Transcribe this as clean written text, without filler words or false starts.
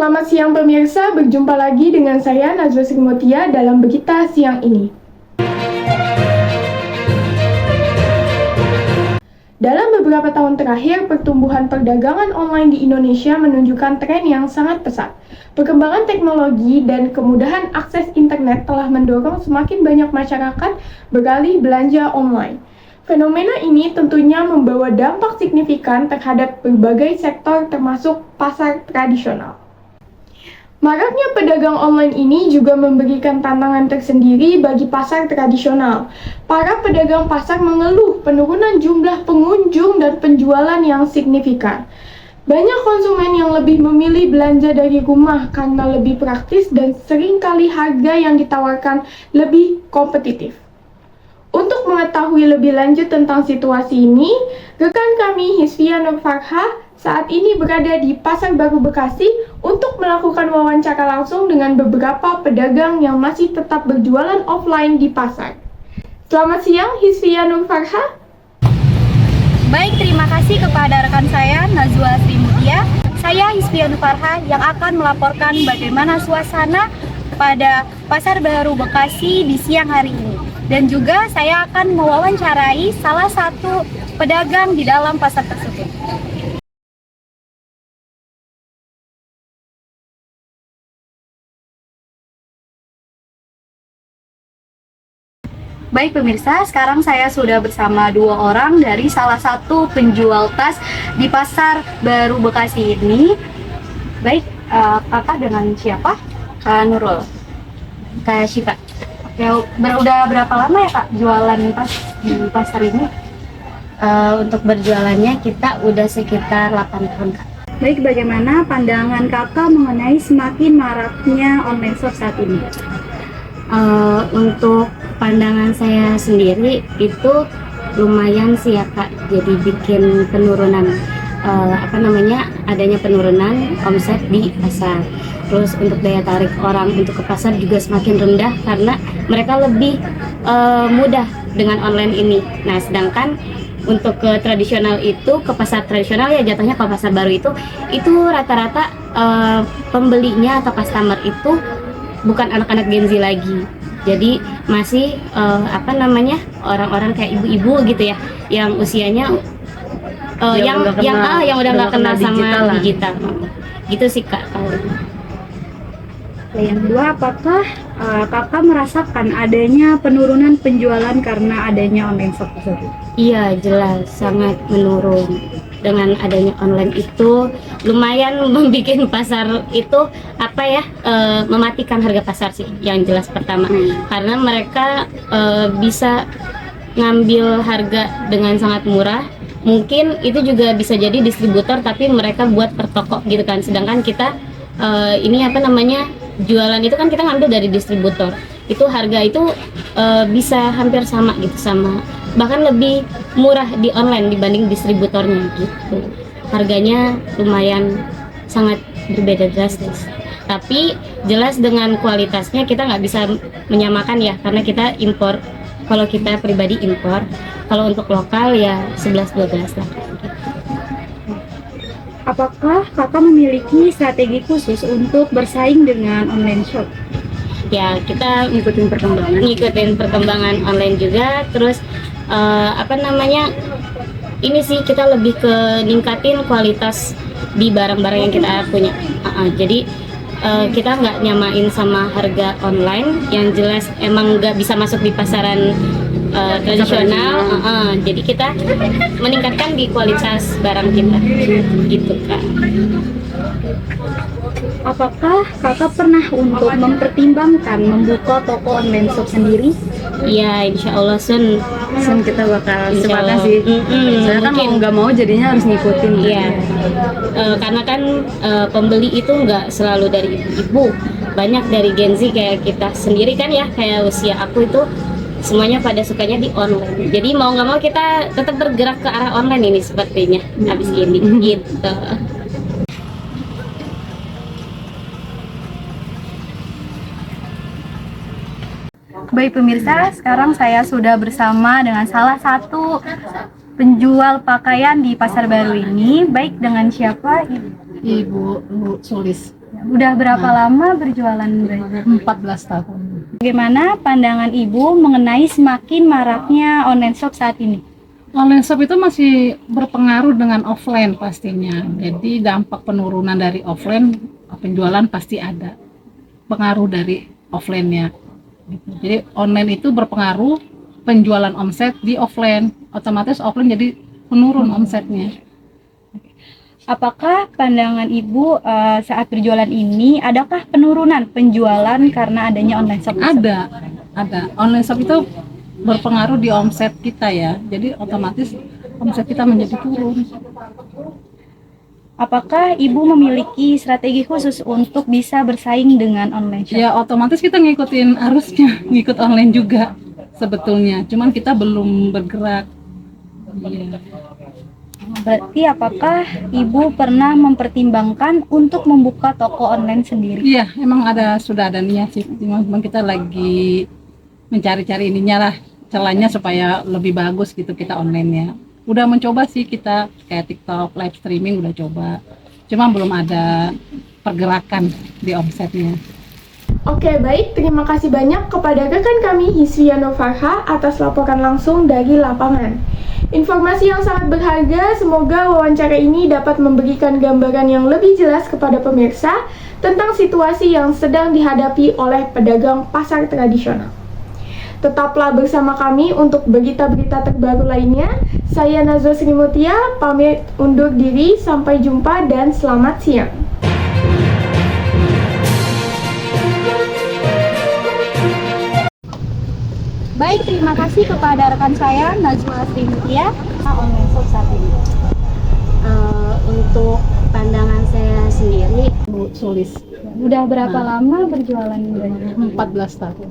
Selamat siang pemirsa, berjumpa lagi dengan saya Najwa Sri Mutia dalam Berita Siang ini. Dalam beberapa tahun terakhir, pertumbuhan perdagangan online di Indonesia menunjukkan tren yang sangat pesat. Perkembangan teknologi dan kemudahan akses internet telah mendorong semakin banyak masyarakat beralih belanja online. Fenomena ini tentunya membawa dampak signifikan terhadap berbagai sektor termasuk pasar tradisional. Maraknya pedagang online ini juga memberikan tantangan tersendiri bagi pasar tradisional. Para pedagang pasar mengeluh penurunan jumlah pengunjung dan penjualan yang signifikan. Banyak konsumen yang lebih memilih belanja dari rumah karena lebih praktis dan seringkali harga yang ditawarkan lebih kompetitif. Untuk mengetahui lebih lanjut tentang situasi ini, rekan kami Hisvia Nur Farha saat ini berada di Pasar Baru Bekasi untuk melakukan wawancara langsung dengan beberapa pedagang yang masih tetap berjualan offline di pasar. Selamat siang, Hisvia Nur Farha. Baik, terima kasih kepada rekan saya Najwa Sri Mutia. Saya Hisvia Nur Farha yang akan melaporkan bagaimana suasana pada Pasar Baru Bekasi di siang hari ini. Dan juga saya akan mewawancarai salah satu pedagang di dalam pasar tersebut. Baik pemirsa, sekarang saya sudah bersama dua orang dari salah satu penjual tas di Pasar Baru Bekasi ini. Baik, kakak dengan siapa? Kak Nurul. Kak Syifa. Oke, udah berapa lama ya kak jualan tas di pasar ini? Untuk berjualannya kita udah sekitar 8 tahun kak. Baik, bagaimana pandangan kakak mengenai semakin maraknya online shop saat ini? Untuk pandangan saya sendiri itu lumayan sih ya kak, jadi bikin penurunan adanya penurunan omset di pasar. Terus untuk daya tarik orang untuk ke pasar juga semakin rendah karena mereka lebih mudah dengan online ini. Nah, sedangkan untuk ke tradisional itu, ke pasar tradisional ya jatuhnya ke pasar baru itu rata-rata pembelinya atau customer itu bukan anak-anak Gen Z lagi. Jadi masih orang-orang kayak ibu-ibu gitu ya, yang usianya yang udah nggak kenal sama digital. Gitu sih kak. Yang kedua, apakah kakak merasakan adanya penurunan penjualan karena adanya online shop tersebut? Iya, jelas sangat menurun. Dengan adanya online itu lumayan membuat pasar itu mematikan harga pasar sih yang jelas pertama. Karena mereka bisa ngambil harga dengan sangat murah. Mungkin itu juga bisa jadi distributor tapi mereka buat per toko gitu kan. Sedangkan kita jualan itu kan kita ngambil dari distributor. Itu harga itu bisa hampir sama gitu, sama bahkan lebih murah di online dibanding distributornya gitu. Harganya lumayan sangat berbeda drastis. Tapi jelas dengan kualitasnya kita nggak bisa menyamakan ya, karena kita impor. Kalau kita pribadi impor, kalau untuk lokal ya 11-12 lah. Apakah kakak memiliki strategi khusus untuk bersaing dengan online shop? Ya, kita ngikutin perkembangan online juga. Terus ini sih kita lebih ke ningkatin kualitas di barang-barang yang kita punya. Jadi kita nggak nyamain sama harga online yang jelas emang nggak bisa masuk di pasaran tradisional. Jadi kita meningkatkan di kualitas barang kita gitu kak. Apakah kakak pernah untuk mempertimbangkan membuka toko online shop sendiri? Iya, insya Allah Sun kita bakal secepatnya sih. Soalnya kan mau nggak mau jadinya harus ngikutin. Iya. Karena kan pembeli itu nggak selalu dari ibu-ibu, banyak dari Gen Z kayak kita sendiri kan ya, kayak usia aku itu semuanya pada sukanya di online. Jadi mau nggak mau kita tetap bergerak ke arah online ini sepertinya habis ini gitu. Baik pemirsa, sekarang saya sudah bersama dengan salah satu penjual pakaian di Pasar Baru ini. Baik, dengan siapa? Ibu Sulis. Udah berapa lama berjualan Mbak? 14 tahun. Bagaimana pandangan Ibu mengenai semakin maraknya online shop saat ini? Online shop itu masih berpengaruh dengan offline pastinya. Jadi dampak penurunan dari offline, penjualan pasti ada. Pengaruh dari offline-nya. Gitu. Jadi online itu berpengaruh penjualan omset di offline. Otomatis offline jadi menurun omsetnya. Apakah pandangan Ibu saat berjualan ini adakah penurunan penjualan karena adanya online shop? Ada. Online shop itu berpengaruh di omset kita ya. Jadi otomatis omset kita menjadi turun. Apakah Ibu memiliki strategi khusus untuk bisa bersaing dengan online shop? Ya otomatis kita ngikutin arusnya, ngikut online juga sebetulnya. Cuman kita belum bergerak. Iya. Berarti apakah Ibu pernah mempertimbangkan untuk membuka toko online sendiri? Iya, emang sudah ada niat sih. Memang kita lagi mencari-cari ininya lah, celahnya supaya lebih bagus gitu kita online-nya. Udah mencoba sih kita kayak TikTok, live streaming udah coba. Cuma belum ada pergerakan di omsetnya. Oke, baik. Terima kasih banyak kepada rekan kami Hisvia Farha atas laporan langsung dari lapangan. Informasi yang sangat berharga, semoga wawancara ini dapat memberikan gambaran yang lebih jelas kepada pemirsa tentang situasi yang sedang dihadapi oleh pedagang pasar tradisional. Tetaplah bersama kami untuk berita-berita terbaru lainnya. Saya Nazwa Sri Mutia, pamit undur diri, sampai jumpa dan selamat siang. Baik, terima kasih kepada rekan saya Najwa Sri Mutia online shop saat ini. Untuk pandangan saya sendiri, Bu Sulis, Udah berapa lama berjualan Mbak? 14 tahun.